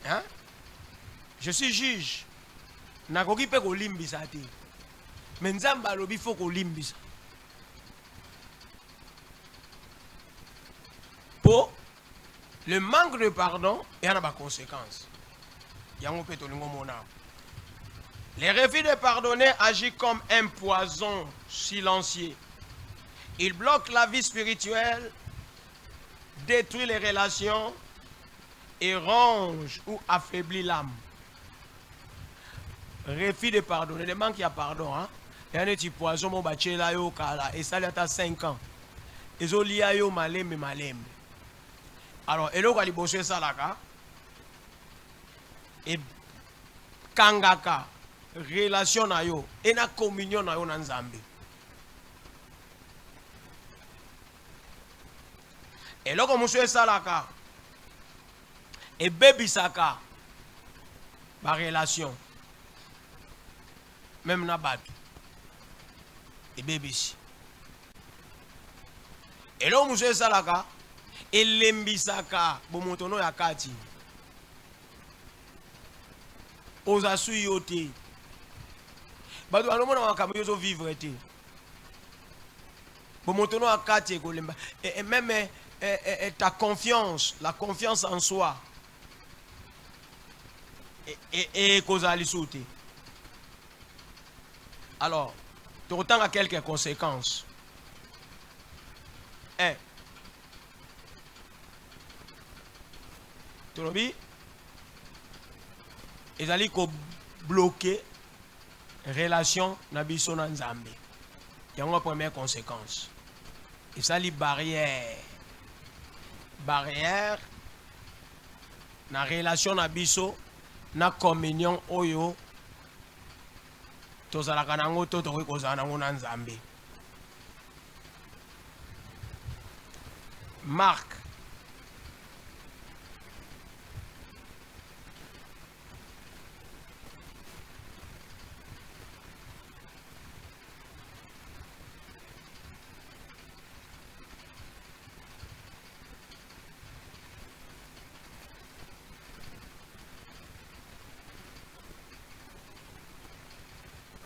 Hein? Je suis juge. Nakoki pe ko limbisa te. Mais nzamba lobi faut ko limbisa. Pour le manque de pardon, il y en a des conséquences. Les refus de pardonner agissent comme un poison silencieux. Il bloque la vie spirituelle, détruit les relations et ronge ou affaiblit l'âme. Refus de pardonner, le manque de pardon, hein? Il y a un petit poison, mon bachela yo kala, et ça il y a 5 ans. Et zo liya yo malembe. Alors, et là, quand il bosse ça là, et kangaka, relation na yo, et na communion na yo na Nzambe. Et là, quand monsieur ça là, et baby saka, ma relation. Même na batu et bébé. Et là, monsieur Salaka, et l'embisaka, bomotono ya kati. Ozasu yote. Badu alomona wakamu yozo vivre te. Bomotono ya kati kolemba. Et même ta confiance, la confiance en soi. Et kozali soute. Alors, tu autant à quelques conséquences. tolobi ezali ko bloquer relation na biso na Nzambe. Yango première conséquence. Ezali barrière na relation na biso na communion oyo tozalaka nango to tokoki kozala nango na Nzambe. Marc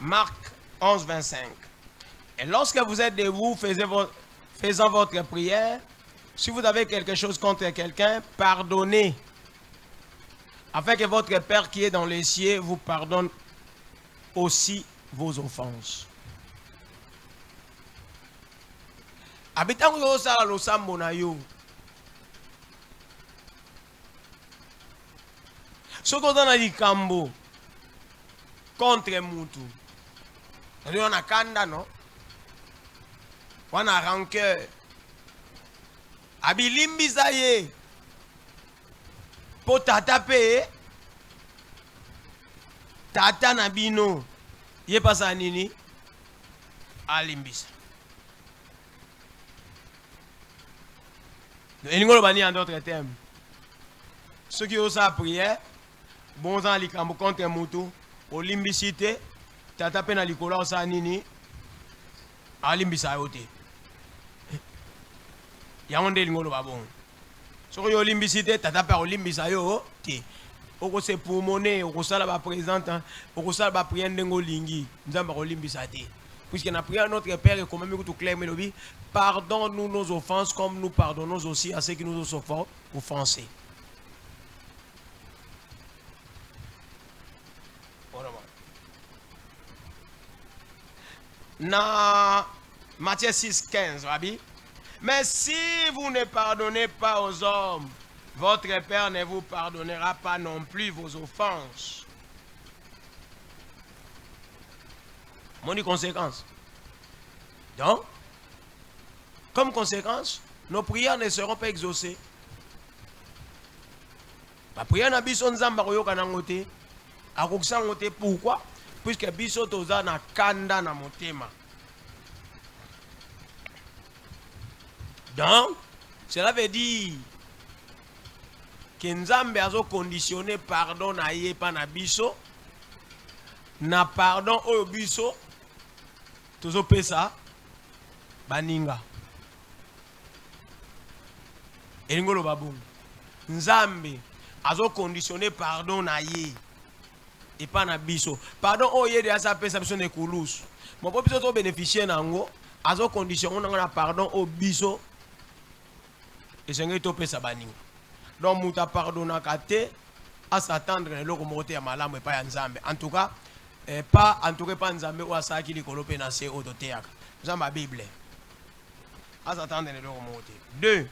Marc 11, 25. Et lorsque vous êtes debout, faisant votre prière, si vous avez quelque chose contre quelqu'un, pardonnez, afin que votre Père qui est dans les cieux vous pardonne aussi vos offenses. Habitant yo sala lo sambo na yo. Soko na likambo contre mutu. On a kanda no. On a rancœur. Abilimbiza ye. Po tata pe. Tata na bino. Ye pasa nini? Alimbisa. Elingolo bani en d'autres termes. Ceux qui osent prier, bon ans likambo contre mutu, olimbisite, tata pe na likola osa nini? Alimbisa yote. Yango nde lingolo babon. Soko yo limbisite tata pa olimbisa yo te. Oko se pulmoner, oko sala ba présente, oko sala ba prière ndengo lingi, nzamba ko limbisa te. Puisque na prière notre Père et comme tout clair melobi, pardonne-nous nos offenses comme nous pardonnons aussi à ceux qui nous ont offensés. Na Matthieu 6, 15, Rabbi. Mais si vous ne pardonnez pas aux hommes, votre Père ne vous pardonnera pas non plus vos offenses. Mon conséquence. Donc, comme conséquence, nos prières ne seront pas exaucées. La prière n'a bison nzamba koyoka nangote, akokisa ngote pourquoi? Puisque biso toza na kanda na motema. Donc, cela veut dire que Nzambe azo conditionné pardon na ye pa na biso, na pardon oyo biso tozo pesa baninga. Elingolo babungu. Nzambe azo conditionné pardon na ye et pas na biso. Pardon oyo de asa pesa biso ne kulus. Mon po biso to bénéficier nango, azo conditionné na pardon o biso et c'est to pesa baninga. Donc muta pardonna kate à s'attendre le moté ya malamu et pas ya Nzambe. En tout cas, pas Nzambe ou asa ki likolo pe na se o to teaka. Nzamba Bible. À s'attendre le moté. 2.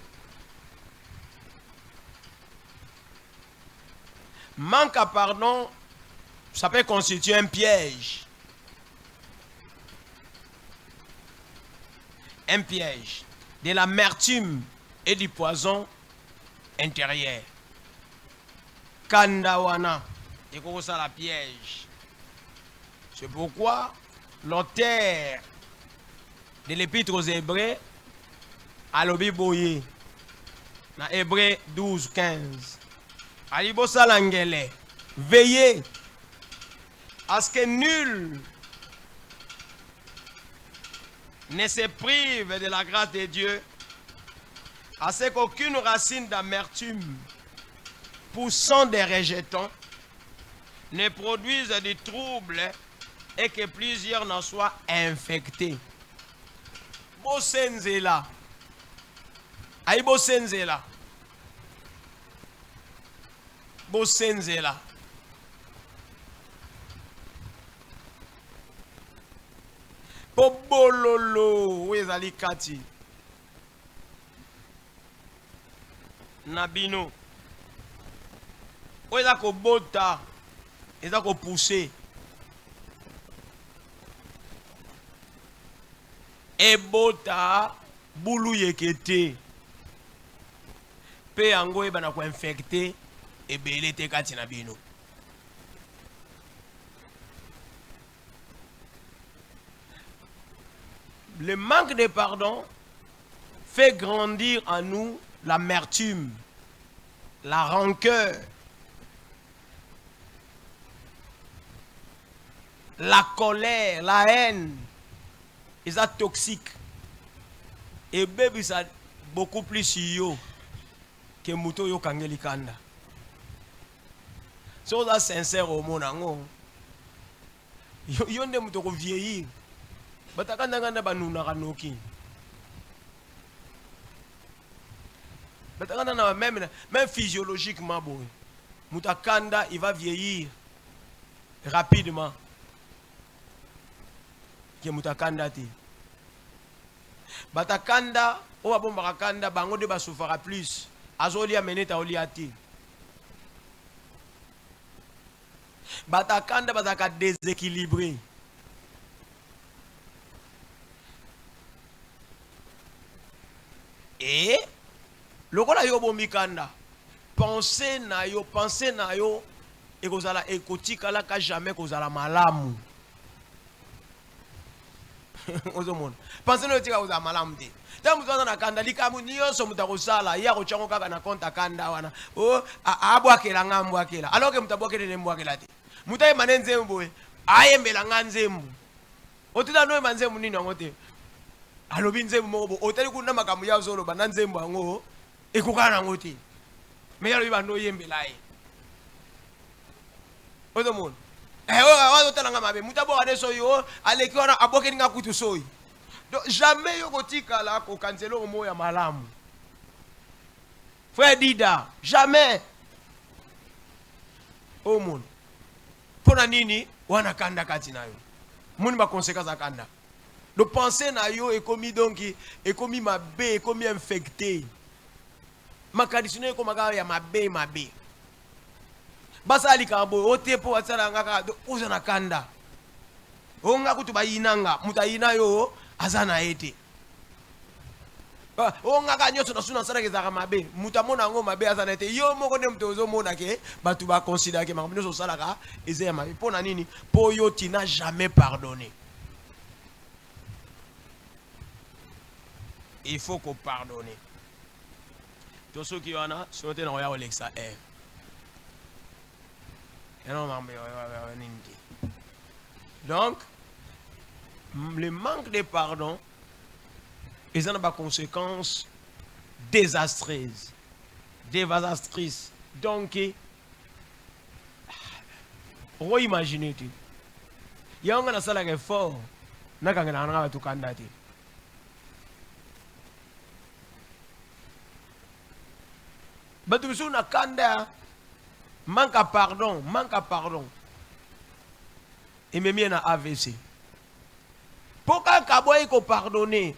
Manque à pardon, ça peut constituer un piège. Un piège de l'amertume et du poison intérieur. Kandawana, et comment ça la piège. C'est pourquoi l'auteur de l'épître aux Hébreux a l'obi boye dans Hébreux 12, 15. Alibo salangele, veillez à ce que nul ne se prive de la grâce de Dieu, à ce qu'aucune racine d'amertume poussant des rejetons ne produise des troubles et que plusieurs n'en soient infectés. Bosenzela. Aïe bosenzela. Bosenzela. Pobololo. Où est Ali Kati? Nabino. oyo eza kobota eza kopousse ebota bulu yeke te mpe yango ebana koinfecte ebele te kati na bino. Le manque de pardon fait grandir en nous l'amertume, la rancœur, la colère, la haine. Et ça toxique. Et bébé ça beaucoup plus yo que muto yo kangeli kanda. Si on est sincère au monde, yo nde muto ko vieillir. Batakanda kanda banuna kanoki. Batakanda même physiologiquement boy. Mutakanda il va vieillir rapidement. Que mutakanda ti. Batakanda o abomba kanda bango de basufara plus. Azoli ameneta oliati. Batakanda bataka déséquilibré. Et lokola yo bombikanda penser na yo ekozala ekotikala ka jamais kozala malamu. Ozomona penser no tika kozala malamu te. Tangu mtu na kanda likamu nyonso mutakosala ya kochango kaka na konta kanda wana o abwakela ngambwakela alors que mutabwakela ne mbwakela te mutaye manenzembo ayembela nganzembo otita no manzembo nini ngote alobi nzembo moko otali kuna makamu ya zolo bananzembo ngo ekukana ngoti me yalo ibando yembela ye ozomona wazo talanga mabe mutabo ane soyo aleki wana abokeli nga kutu soyi. Donc jamais yo kotika la ko kanselo mo ya malamu. Frère Dida, jamais. Oh mon. Pona nini wana kanda kati na yo. Muni ba conséquence kanda. De penser na yo est commis donc est commis mabe, est commis infecté. Makadisine ko magara ya mabe. Basa alikambo otepo atsala ngaka uzana kanda. Onga kutu bayinanga mutayina yo azana ete. Onga kanyoso na suna sala kezaka mabe mutamona ngo mabe azana ete yo moko ne mtozo mona ke batu ba considérer ke makambo so salaka ezaya mabe pona nini po yo tina jamais pardonné. Il faut qu'on pardonne. Tous ceux qui en a sont dans royal Alexa R. Donc, le manque de pardon est une conséquence désastreuse. Dévastatrice. Donc, imaginez-vous. Il y a un salaire effort. N'a qu'à gagner tout candidat. Batusu na kanda manque à pardon. Et même na AVC. Pourquoi kaboy ko pardonner?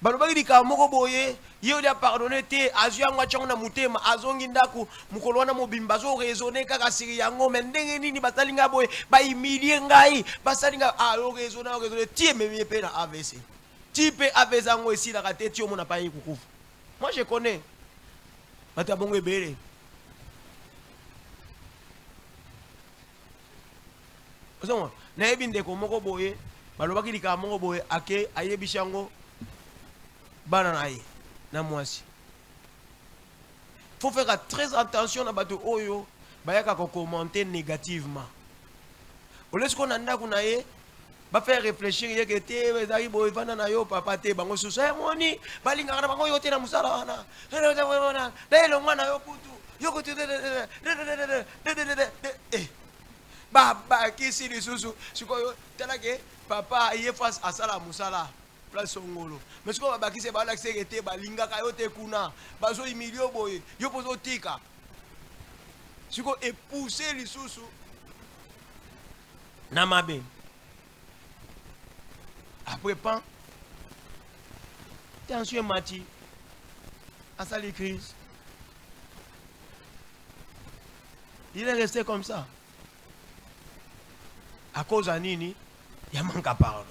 Balobaki di ka moko boye, yo dia pardonner te azwa ngwa chongo na mutema azongi ndaku mukolwana mobimba zo raisonner kaka siri yango mendenge nini basalinga boye ba humilier ngai basalinga yo raisonner tie même pe na AVC. Type AVC ngo ici la raté ti omona pa yikukufa. Moi je connais. Bata bongo ebele. Ozo na ebinde ko moko boye, balobaki lika moko boye ake ayebishango bana naye na mwasi. Faut faire très attention na bato oyo bayaka ko commenter négativement. Olesko qu'on anda kunaye ba faire réfléchir yeke te bezali boye vana na yo papa te bango susa moni balinga na bango yote na musala wana lelo mwana yo kutu yoko te baba kisi lisusu sikoyo talake papa ye face à sala musala place ngolo mais siko baba kisi ba la te balinga ka yote kuna bazo imilio boye yo pozo tika siko épouser lisusu na mabe. Après pan, tension mati, à sa crise. Il est resté comme ça. À cause de Nini, il y a manque à pardon.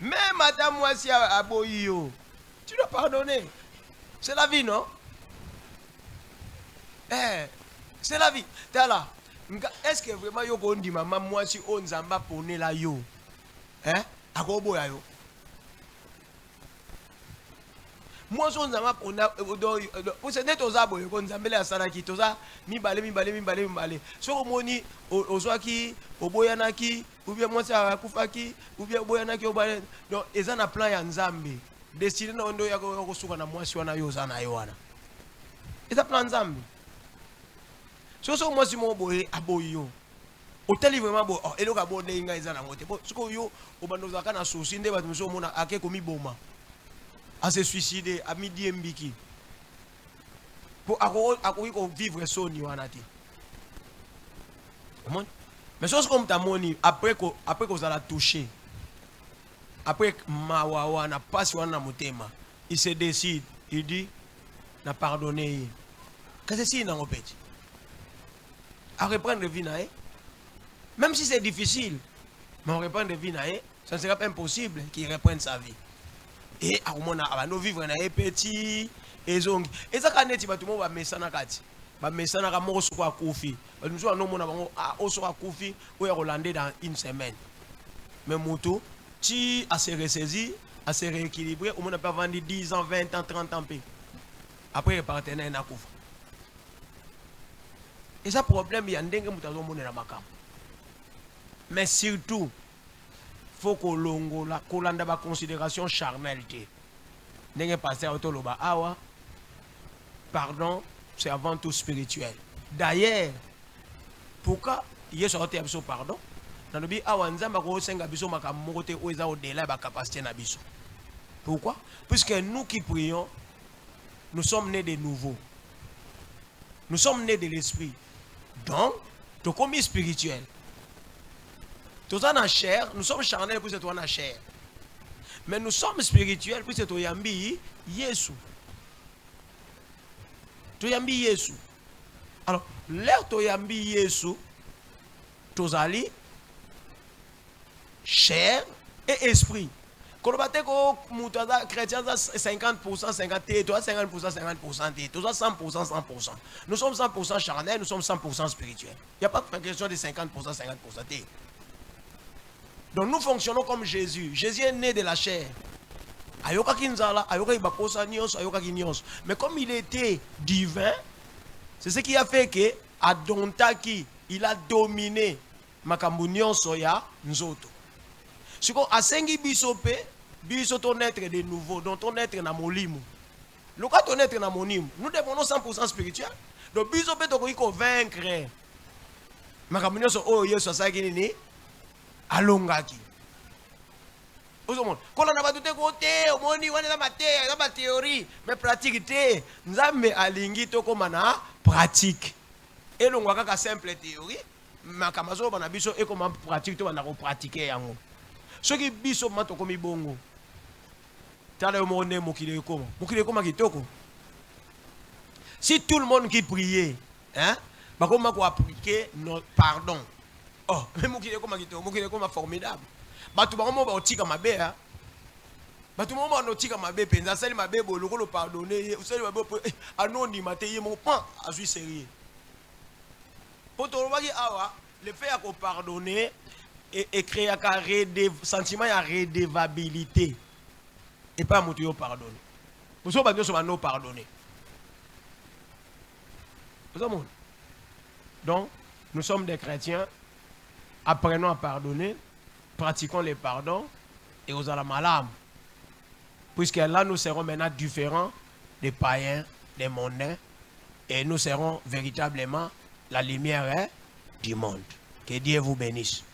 Même madame Moissi à Boyo, tu dois pardonner. C'est la vie, non? C'est la vie. T'es là. Est-ce que vraiment yo bon dit maman Moissi on zamba pone la yo? À quoi boya yo? Moi on zamba pone pour c'est net aux aboy on zambele à salaki toza mi balé. So moni ozwaki oboyanaki ou bien moi ça kufaki ou bien oboyanaki obale donc ezana plan ya nzambe destiné na ndo ya ko suka na mwasi wana yo zana yo wana eza plan nzambe so mwasi mo boye aboyo oteli vraiment bo eloka bo ndenga ezana ngote bo siko yo obandoza kana souci nde ba miso mona ake komi boma à se suicider à midi mbiki pour ako vivre soni wana ti mais chose comme ta moni après que vous allez toucher après mawawa na passe wana motema il se décide il dit na pardonner qu'est-ce que c'est na ngopeti à reprendre vie na même si c'est difficile mais on reprendre vie na ça ne sera pas impossible qu'il reprenne sa vie et à mon a no vivre na petit et zongi et ça kaneti batu mo ba mesana kati ba mesana ka mo so kwa kofi nous so no mona bango o so kwa kofi o ya Hollandais dans une semaine mais moto ti a se ressaisi a se rééquilibrer au monde peut vendre 10 ans 20 ans 30 ans après le partenaire na kofa et ça problème il y a ndenge mutazo mona na makam mais surtout faut que longo la kolanda ba considération charnalité ndenge pasteur otoloba awa pardon c'est avant tout spirituel d'ailleurs pourquoi yesu akote ya biso pardon nalobi awa nzambe akosenga biso makambo moko te oyo eza au-delà ba capacité na biso pourquoi puisque nous qui prions nous sommes nés de nouveau nous sommes nés de l'esprit donc to comme spirituel tous en chair, nous sommes charnels pour cette en chair. Mais nous sommes spirituels pour cette yambi Yesu. To yambi Yesu. Alors, l'air to yambi Yesu, tozali chair et esprit. Quand on bate ko mutaza chrétien 50% 50 toi 50% 50 toi 100% 100%. Nous sommes 100% charnels, nous sommes 100% spirituels. Il n'y a pas de question de 50% 50%. Donc nous fonctionnons comme Jésus. Jésus est né de la chair. Mais comme il était divin, c'est ce qui a fait que Adontaki, il a dominé makambu nyonso ya nzoto. Siko asengi bisope, biso ton être de nouveau, donc ton être na molimo. Le cas ton être na monimo, nous devenons 100% spirituel. Donc bisope to ko vaincre. Makambu nyonso o Yesu asaki nini? Alongaki. Quand on a tout côté, on a ma théorie, mais pratique te, nzambe alingi to komana pratique. Et l'on voit que simple théorie, mais kamazo bana biso et comment pratique to bana ko pratiquer yango. Ce qui biso mato komi bongo. Tala mo ne mokile koma kitoko. Si tout le monde qui priait, hein, ba koma ko appliquer notre pardon. Oh, mais mokile koma formidable. Batu bango ba otika mabe ha. Batu mo ba otika mabe penza sali mabe bo lokolo pardonner, sali mabe anonyme te ye mon pan azui sérieux. Poto waki awa, le fait à pardonner et créer un sentiment de redevabilité et pas mutu yo pardonner. Pour ça ba no pardonner. Donc nous sommes des chrétiens, apprenons à pardonner. Pratiquons les pardons et aux alamalam. Puisque là, nous serons maintenant différents des païens, des mondains, et nous serons véritablement la lumière du monde. Que Dieu vous bénisse.